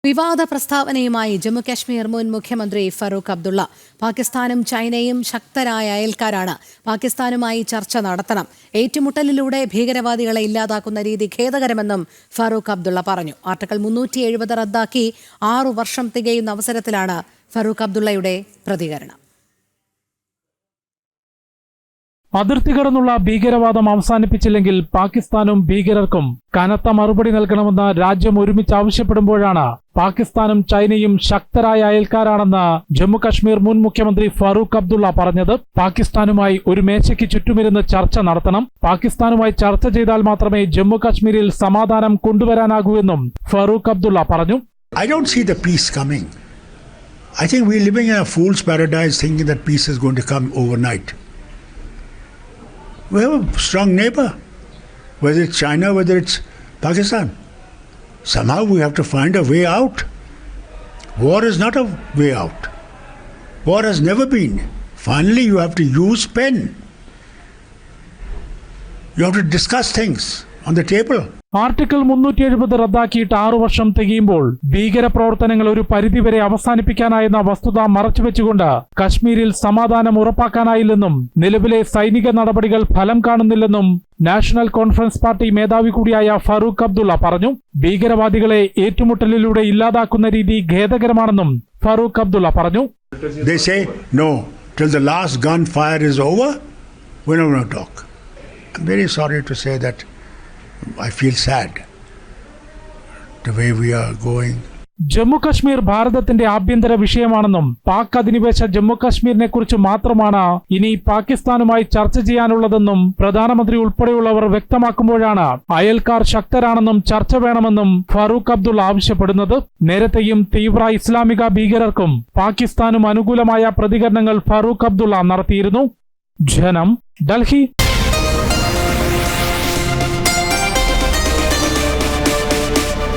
വിവാദ പ്രസ്താവനയുമായി ജമ്മുകാശ്മീർ മുൻ മുഖ്യമന്ത്രി ഫറൂഖ് അബ്ദുള്ള. പാകിസ്ഥാനും ചൈനയും ശക്തരായ അയൽക്കാരാണ്. പാകിസ്ഥാനുമായി ചർച്ച നടത്തണം. ഏറ്റുമുട്ടലിലൂടെ ഭീകരവാദികളെ ഇല്ലാതാക്കുന്ന രീതി ഖേദകരമെന്നും ഫറൂഖ് അബ്ദുള്ള പറഞ്ഞു. ആർട്ടിക്കിൾ 370 റദ്ദാക്കി 6 വർഷം തികയുന്ന അവസരത്തിലാണ് ഫറൂഖ് അബ്ദുള്ളയുടെ പ്രതികരണം. അതിർത്തി കടന്നുള്ള ഭീകരവാദം അവസാനിപ്പിച്ചില്ലെങ്കിൽ പാകിസ്ഥാനും ഭീകരർക്കും കനത്ത മറുപടി നൽകണമെന്ന് രാജ്യം ഒരുമിച്ച് ആവശ്യപ്പെടുമ്പോഴാണ് പാകിസ്ഥാനും ചൈനയും ശക്തരായ അയൽക്കാരാണെന്ന് ജമ്മുകശ്മീർ മുൻ മുഖ്യമന്ത്രി ഫറൂഖ് അബ്ദുള്ള പറഞ്ഞത്. പാകിസ്ഥാനുമായി ഒരു മേശയ്ക്ക് ചുറ്റുമിരുന്ന് ചർച്ച നടത്തണം. പാകിസ്ഥാനുമായി ചർച്ച ചെയ്താൽ മാത്രമേ ജമ്മുകശ്മീരിൽ സമാധാനം കൊണ്ടുവരാനാകൂ എന്നും ഫറൂഖ് അബ്ദുള്ള പറഞ്ഞു. I don't see the peace coming. I think we're living in a fool's paradise thinking that peace is going to come overnight. We have a strong neighbor, whether it's China, whether it's Pakistan. Somehow we have to find a way out. War is not a way out. War has never been. Finally, you have to use pen. You have to discuss things on the table. Article 370 റദ്ദാക്കിയിട്ട് 6 വർഷം തികയുമ്പോൾ ഭീകരപ്രവർത്തനങ്ങൾ ഒരു പരിധിവരെ അവസാനിപ്പിക്കാനായെന്ന വസ്തുത മറച്ചുവെച്ചുകൊണ്ട് കശ്മീരിൽ സമാധാനം ഉറപ്പാക്കാനായില്ലെന്നും നിലവിലെ സൈനിക നടപടികൾ ഫലം കാണുന്നില്ലെന്നും നാഷണൽ കോൺഫറൻസ് പാർട്ടി മേധാവി കൂടിയായ ഫറൂഖ് അബ്ദുള്ള പറഞ്ഞു. ഭീകരവാദികളെ ഏറ്റുമുട്ടലിലൂടെ ഇല്ലാതാക്കുന്ന രീതി ഖേദകരമാണെന്നും ഫറൂഖ് അബ്ദുള്ള പറഞ്ഞു. They say, no, till the last gunfire is over, we're not going to talk. I'm very sorry to say that I feel sad the way we are going. Jammu Kashmir ഭാരതത്തിന്റെ ആഭ്യന്തര വിഷയമാണെന്നും പാക് അധിനിവേശ ജമ്മുകശ്മീരിനെ കുറിച്ച് മാത്രമാണ് ഇനി പാകിസ്ഥാനുമായി ചർച്ച ചെയ്യാനുള്ളതെന്നും പ്രധാനമന്ത്രി ഉൾപ്പെടെയുള്ളവർ വ്യക്തമാക്കുമ്പോഴാണ് അയൽക്കാർ ശക്തരാണെന്നും ചർച്ച വേണമെന്നും ഫറൂഖ് അബ്ദുള്ള ആവശ്യപ്പെടുന്നത്. നേരത്തെയും തീവ്ര ഇസ്ലാമിക ഭീകരർക്കും പാകിസ്ഥാനും അനുകൂലമായ പ്രതികരണങ്ങൾ ഫറൂഖ് അബ്ദുള്ള നടത്തിയിരുന്നു. ജനം, ഡൽഹി.